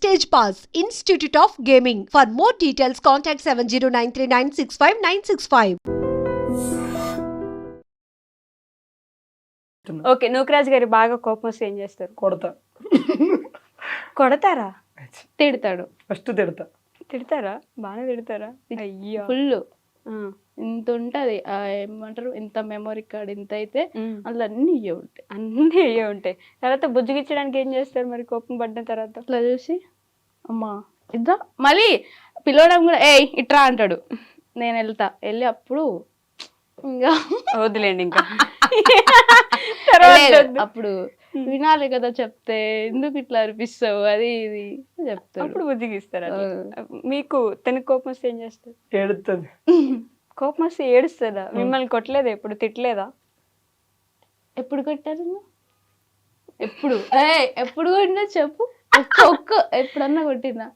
Stage Pass, Institute of Gaming. For more details, contact 7093965965965. Okay, Nookaraj గారి బాగా కోపం వస్తే ఏం చేస్తారు? కొడతా. కొడతారా? తిడతాడు. ఫస్ట్ తిడతా. తిడతారా? బాగానే తిడతారా? అయ్యో. ఫుల్ ఇంత ఉంటది ఏమంటారు, ఇంత మెమరీ కార్డ్ ఇంత అయితే అందులో అన్ని ఇయ్య ఉంటాయి. అన్నీ అయ్యే ఉంటాయి. తర్వాత బుజ్జిగిచ్చడానికి ఏం చేస్తారు మరి కోపం పడిన తర్వాత? అట్లా చూసి అమ్మా ఇద్దా మళ్ళీ పిలవడం కూడా ఇట్రా అంటాడు. నేను వెళ్ళి అప్పుడు ఇంకా వదిలేండి ఇంకా అప్పుడు వినాలి కదా, చెప్తే ఎందుకు ఇట్లా అనిపిస్తావు అది ఇది చెప్తాడు. అప్పుడు బుజ్జిగిస్తారు. మీకు తనకి కోపం వస్తే ఏం చేస్తారు? ఏడుతుంది. కోపం వస్తే ఏడుస్తుందా? మిమ్మల్ని కొట్టలేదా? ఎప్పుడు తిట్టలేదా? ఎప్పుడు కొట్టారు? ఎప్పుడు ఎప్పుడు కొట్టినా చెప్పు. ఒక్క ఎప్పుడన్నా కొట్టినా?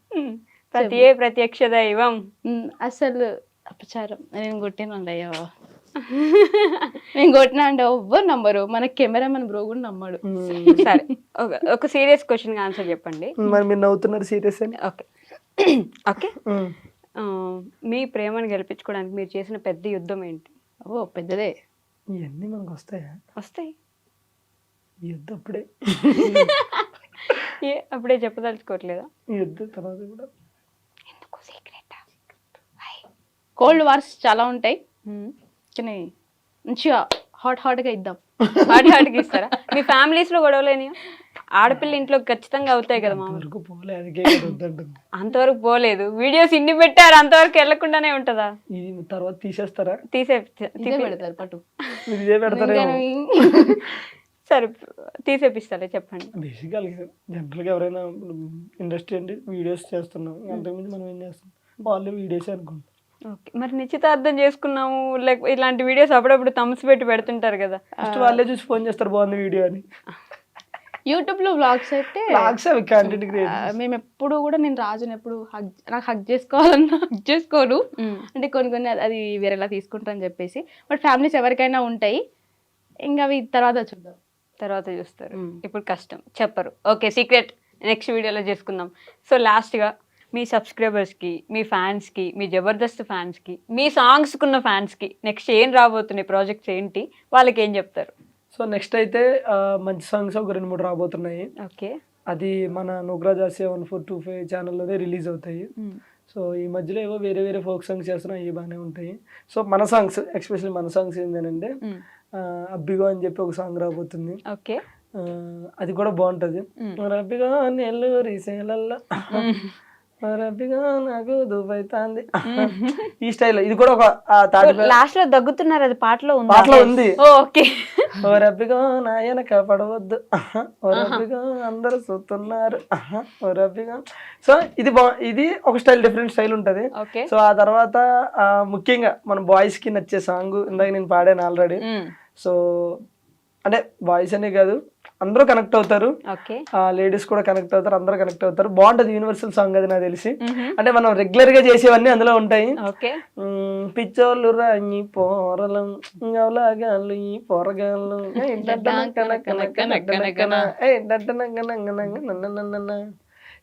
ప్రత్యక్ష దైవం. అసలు అపచారం. నేను కొట్టినండి అయ్యా. నేను కొట్టినా అంటే ఎవ్వరు నమ్మరు. మన కెమెరామెన్ బ్రో కూడా నమ్మడు. సరే, ఒక సీరియస్ క్వశ్చన్ ఆన్సర్ చెప్పండి. మరి మీరు నవ్వుతున్నారు సీరియస్ అని. ఓకే ఓకే, మీ ప్రేమను గెలిపించుకోవడానికి మీరు చేసిన పెద్ద యుద్ధం ఏంటి? పెద్దదే. ఇవన్నీ మనకు వస్తాయా? వస్తాయి. యుద్ధం అప్పుడే అప్పుడే చెప్పదలుచుకోవట్లేదా? యుద్ధం తర్వాత కూడా ఎందుకు సీక్రెట్? కోల్డ్ వార్స్ చాలా ఉంటాయి కానీ మంచిగా హాట్గా ఇద్దాం. హాట్గా ఇస్తారా? మీ ఫ్యామిలీస్ లో గొడవలేని? ఆడపిల్ల ఇంట్లో ఖచ్చితంగా అవుతాయి కదా. అంతవరకు పోలేదు. వీడియోస్ ఇన్ని పెట్టారు, అంతవరకు వెళ్లకుండానే ఉంటదా? తర్వాత తీసేస్తారా? పెడతారు పట్టు సరే, తీసేపిస్తారా? చెప్పండి. బేసిక్గా జనరల్ గా ఎవరైనా ఇండస్ట్రీ అంటే వీడియోస్ చేస్తున్నాం, అంతకుమించి మనం ఏం చేస్తాం? వాళ్ళు వీడియోస్ అనుకుంటాం. ఓకే, మరి నిశ్చితార్థం చేసుకున్నాము లేకపోతే ఇలాంటి వీడియోస్ అప్పుడప్పుడు థమ్స్ పెట్టి పెడుతుంటారు కదా, ఫస్ట్ వాళ్ళే చూసి ఫోన్ చేస్తారు బాగుంది వీడియో అని. యూట్యూబ్ లో వ్లాగ్స్ అయితే మేము ఎప్పుడు కూడా, నేను రాజుని ఎప్పుడు నాకు హగ్ చేసుకోవాలన్నా హగ్ చేసుకోను. అంటే కొన్ని అది వేరేలా తీసుకుంటా అని చెప్పేసి. బట్ ఫ్యామిలీస్ ఎవరికైనా ఉంటాయి, ఇంకా అవి తర్వాత చూద్దాం, తర్వాత చూస్తారు. ఇప్పుడు కష్టం, చెప్పరు. ఓకే, సీక్రెట్ నెక్స్ట్ వీడియోలో చేసుకుందాం. సో లాస్ట్గా మీ సబ్స్క్రైబర్స్కి, మీ ఫ్యాన్స్కి, మీ జబర్దస్త్ ఫ్యాన్స్కి, మీ సాంగ్స్కున్న ఫ్యాన్స్కి నెక్స్ట్ ఏం రాబోతున్నాయి, ప్రాజెక్ట్స్ ఏంటి, వాళ్ళకి ఏం చెప్తారు? సో నెక్స్ట్ అయితే మంచి సాంగ్స్ ఒక 2-3 రాబోతున్నాయి. ఓకే, అది మన నూకరాజ్ ఆసియా 1425 ఛానల్లోనే రిలీజ్ అవుతాయి. సో ఈ మధ్యలో ఏవో వేరే ఫోక్ సాంగ్స్ చేస్తున్నాయి, అవి బాగానే ఉంటాయి. సో మన సాంగ్స్, ఎస్పెషల్లీ మన సాంగ్స్ ఏంటంటే అబ్బిగో అని చెప్పి ఒక సాంగ్ రాబోతుంది. ఓకే, అది కూడా బాగుంటుంది. అబ్బిగో నెల్లూరి సేలల్లో రబ్బిగా నాకు దుబైతాంది, ఈ స్టైల్. ఇది కూడా ఒక లాస్ట్ లో దగ్గుతున్నారు, అది పాటలో ఉంది. ఓకే, ఓ రబ్బిగా నాయనక పడవద్దు, ఓ రబ్బిగా అందరూ చూస్తున్నారు, ఓ రబ్బిగా. సో ఇది ఒక స్టైల్, డిఫరెంట్ స్టైల్ ఉంటది. సో ఆ తర్వాత ముఖ్యంగా మన బాయ్స్ కి నచ్చే సాంగ్ ఇందాక నేను పాడాను ఆల్రెడీ. సో అంటే బాయ్స్ అనే కాదు, అందరూ కనెక్ట్ అవుతారు, లేడీస్ కూడా కనెక్ట్ అవుతారు, అందరూ కనెక్ట్ అవుతారు. బాగుంటది, యూనివర్సల్ సాంగ్ అది నాకు తెలిసి. అంటే మనం రెగ్యులర్ గా చేసేవన్నీ అందులో ఉంటాయి. పిచ్చోళ్ళు రాయి పోరలం గవలాగాళ్ళు ఈ పోరగాళ్ళు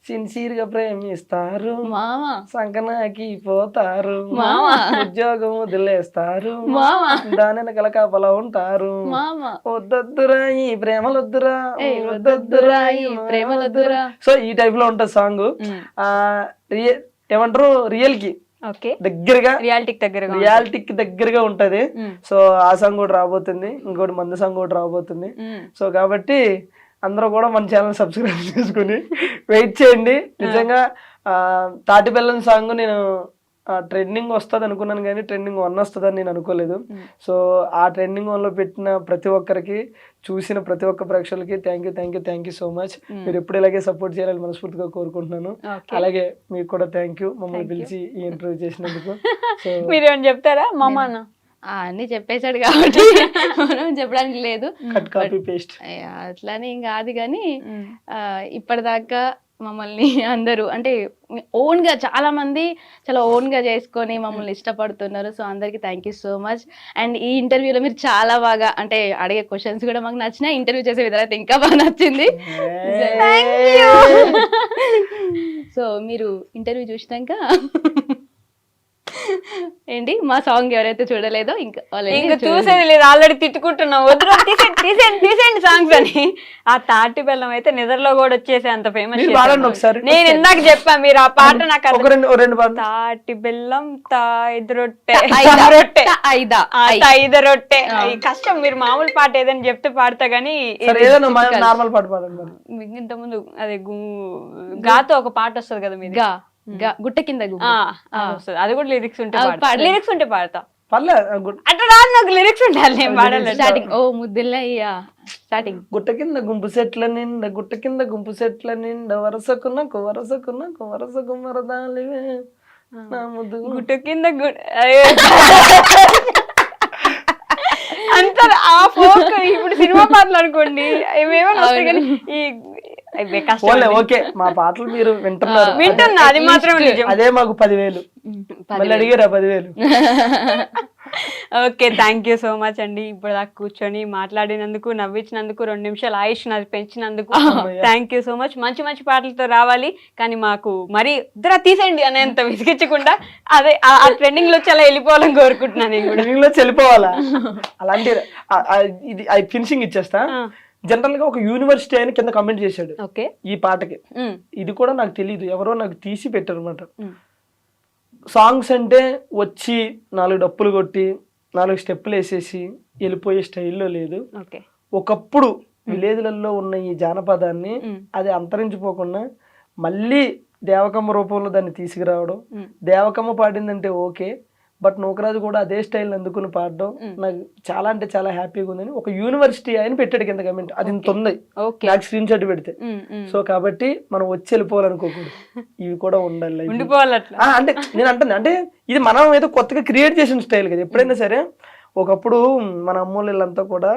సిన్సియర్ గా ప్రేమిస్తారు, సంకనాకి పోతారు, ఉద్యోగం వదిలేస్తారు, దాని వెనకాల కాపలా ఉంటారు, వద్దొద్దురా ఈ ప్రేమలొద్దురా, వద్దొద్దురా ఈ ప్రేమలొద్దురా. సో ఈ టైప్ లో ఉంటది సాంగ్. ఏమంటారు, రియల్ కి దగ్గరగా, రియాలిటీకి దగ్గరగా ఉంటది. సో ఆ సాంగ్ కూడా రాబోతుంది, ఇంకోటి మందు సాంగ్ కూడా రాబోతుంది. సో కాబట్టి అందరూ కూడా మన ఛానల్ సబ్స్క్రైబ్ చేసుకుని వెయిట్ చేయండి. నిజంగా తాటి బెల్లం సాంగ్ నేను ట్రెండింగ్ వస్తుంది అనుకున్నాను, కానీ ట్రెండింగ్ 1 వస్తుందని నేను అనుకోలేదు. సో ఆ ట్రెండింగ్ 1లో పెట్టిన ప్రతి ఒక్కరికి, చూసిన ప్రతి ఒక్క ప్రేక్షకులకి థ్యాంక్ యూ సో మచ్. మీరు ఎప్పుడు ఇలాగే సపోర్ట్ చేయాలని మనస్ఫూర్తిగా కోరుకుంటున్నాను. అలాగే మీకు కూడా థ్యాంక్ యూ, మమ్మల్ని పిలిచి ఈ ఇంటర్వ్యూ చేసినందుకు. సో మీరు ఏమైనా చెప్తారా? మామా అన్ని చెప్పేశాడు కాబట్టి మనం చెప్పడానికి లేదు, అట్లానే ఇంకా అది. కానీ ఇప్పటిదాకా మమ్మల్ని అందరూ అంటే ఓన్ గా చాలా మంది చాలా ఓన్ గా చేసుకొని మమ్మల్ని ఇష్టపడుతున్నారు. సో అందరికి thank you so much. And ఈ ఇంటర్వ్యూలో మీరు చాలా బాగా అంటే అడిగే క్వశ్చన్స్ కూడా మాకు నచ్చినాయి, ఇంటర్వ్యూ చేసే విధానం అయితే ఇంకా బాగా నచ్చింది. సో మీరు ఇంటర్వ్యూ చూసినాక ఏంటి మా సాంగ్ ఎవరైతే చూడలేదో ఇంకా ఇంకా చూసేది లేదు, ఆల్రెడీ తిట్టుకుంటున్నాం వద్దు తీసేయండి సాంగ్స్ అని. ఆ తాటి బెల్లం అయితే నిద్రలో కూడా వచ్చేసి అంత ఫేమస్. నేను ఇందాక చెప్పా, మీరు ఆ పాట నాకు తాటి బెల్లం తాయిదు రొట్టె ఐదు రొట్టె కష్టం. మీరు మామూలు పాట ఏదని చెప్తే పాడతా గానీ నార్మల్ పాట పాడండి. ఇంత ముందు అదే గాతో ఒక పాట వస్తుంది కదా మీది, గుట్ట కింద అది కూడా లిరిక్స్ ఉంటే లిరిక్స్ ఉంటే పాడతా. అట్లా రాదు నాకు, లిరిక్స్ ఉండాలి. నేను పాడాలి స్టార్టింగ్. ఓ ముద్దులయ్యా స్టార్టింగ్. గుట్ట కింద గుంపు సెట్ల నిండా గుట్ట కింద గుంపు సెట్ల నిండా వరసకున్నకు మరదాలివే నా ముద్దు గుట్ట కింద అంత ఆ ఫోక్. ఇప్పుడు సినిమా పాటలు అనుకోండి ఏమేమో వస్తాయి కానీ ఈ ఓకే మా పాటలు మీరు వింటున్నా, అది మాత్రం అదే మాకు 10,000 మళ్ళీ అడిగారా 10,000. Okay, thank you so much అండి. ఇప్పుడు దాకా కూర్చొని మాట్లాడినందుకు, నవ్వించినందుకు, 2 నిమిషాలు ఆయుష్ నాది పెంచినందుకు థ్యాంక్ యూ సో మచ్. మంచి మంచి పాటలతో రావాలి, కానీ మాకు మరి ఇద్దరు తీసేయండి అనేంత విసిగించకుండా అదే ఆ ట్రెండింగ్ లో చాలా వెళ్ళిపోవాలని కోరుకుంటున్నాను. నేను కూడా ట్రెండింగ్ లో వెళ్ళిపోవాలా అలాంటి ఇది ఫినిషింగ్ ఇచ్చేస్తా. జనరల్ గా ఒక యూనివర్సిటీ అని కింద కమెంట్ చేశాడు ఈ పాటకి. ఇది కూడా నాకు తెలియదు, ఎవరో నాకు తీసి పెట్టారు అనమాట. సాంగ్స్ అంటే వచ్చి 4 డప్పులు కొట్టి 4 స్టెప్పులు వేసేసి వెళ్ళిపోయే స్టైల్లో లేదు. ఒకప్పుడు విలేజ్లలో ఉన్న ఈ జానపదాన్ని అది అంతరించిపోకుండా మళ్ళీ దేవకమ్మ రూపంలో దాన్ని తీసుకురావడం. దేవకమ్మ పాడిందంటే ఓకే, బట్ నూకరాజు కూడా అదే స్టైల్ అందుకుని పాడడం నాకు చాలా అంటే చాలా హ్యాపీగా ఉందని ఒక యూనివర్సిటీ అని పెట్టాడు కింద కమెంట్. అది ఇంత ఉంది నాకు స్క్రీన్ షాట్ పెడితే. సో కాబట్టి మనం వచ్చి వెళ్ళిపోవాలనుకోకూడదు, ఇవి కూడా ఉండాలి. అంటే నేను అంటుంది అంటే ఇది మనం ఏదో కొత్తగా క్రియేట్ చేసిన స్టైల్ కదా. ఎప్పుడైనా సరే ఒకప్పుడు మన అమ్మోళ్ళంతా కూడా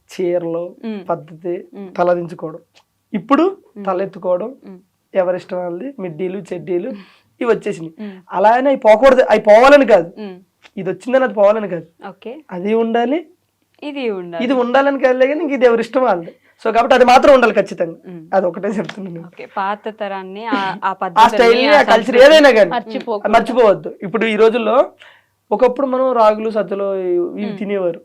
చీరలు పద్ధతి తలదించుకోవడం, ఇప్పుడు తలెత్తుకోవడం, ఎవరిష్టం వాళ్ళది మిడ్డీలు చెడ్డీలు ఇవి వచ్చేసినాయి. అలా అయినా అవి పోకూడదు, అవి పోవాలని కాదు, ఇది వచ్చిందని అది పోవాలని కాదు, అది ఉండాలి ఇది ఉండాలని కాదు, కానీ ఇంక ఇది ఎవరి ఇష్టం వాళ్ళది. సో కాబట్టి అది మాత్రం ఉండాలి ఖచ్చితంగా. అది ఒకటే చెప్తున్నాను. పాత తరాన్ని ఆ స్టైల్ ఆ కల్చర్ ఏదైనా కానీ మర్చిపోవద్దు. ఇప్పుడు ఈ రోజుల్లో ఒకప్పుడు మనం రాగులు సజ్జలు ఇవి తినేవారు,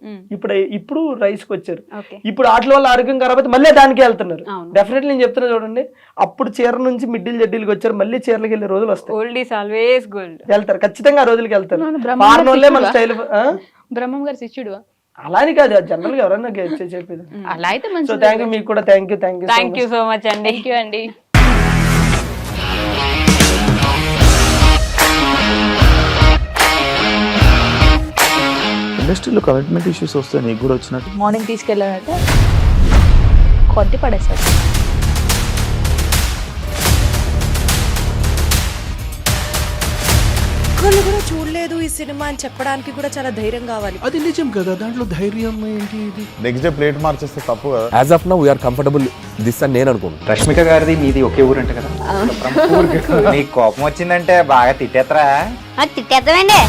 ఇప్పుడు రైస్ కి వచ్చారు. ఇప్పుడు వాటి వల్ల ఆరోగ్యం ఖరాబ్ అయితే మళ్ళీ దానికి వెళ్తున్నారు. డెఫినెట్లీ నేను చెప్తున్నా చూడండి, అప్పుడు చీర నుంచి మిడ్డీలు జడ్డీలకు వచ్చారు, మళ్ళీ చీరలకు వెళ్ళే రోజులు వస్తాయి. వెళ్తారు ఖచ్చితంగా, ఆ రోజులకి వెళ్తారు. మన స్టైల్ బ్రహ్మం గారి శిష్యుడు అలా అని కాదు, జనరల్ గా ఎవరైనా చెప్పేది అలా అయితే. సో థ్యాంక్ యూ, మీకు కూడా థ్యాంక్ యూ సో మచ్ అండి. థ్యాంక్ యూ అండి. ఇండస్ట్రీలో కమిట్మెంట్ ఇష్యూస్ వస్తే నీకు కూడా వచ్చినట్టు? మార్నింగ్ తీసుకెళ్ళానంటే కొట్టి పడేసాడు. ఒక్కళ్ళు కూడా చూడలేదు ఈ సినిమా అని చెప్పడానికి కూడా చాలా ధైర్యం కావాలి. అది నిజం కదా, దాంట్లో ధైర్యం ఏంటి? ఇది నెక్స్ట్ డే ప్లేట్ మార్చేస్తే తప్పు కదా. As of now we are comfortable this అని నేను అనుకుంటున్నాను. రష్మిక గారిది మీది ఒకే ఊరు అంట కదా? నీకు కోపం వచ్చిందంటే బాగా తిట్టేత్తరా? తిట్టేద్దామండి.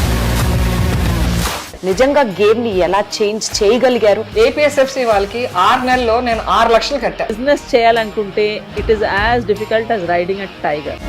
నిజంగా గేమ్ ని ఎలా చేంజ్ చేయగలిగారు? ఏపీఎస్ఎఫ్సి వాళ్ళకి 6 నెలల్లో నేను 6 లక్షలు కట్టా. బిజినెస్ చేయాలనుకుంటే it is as difficult as riding a tiger.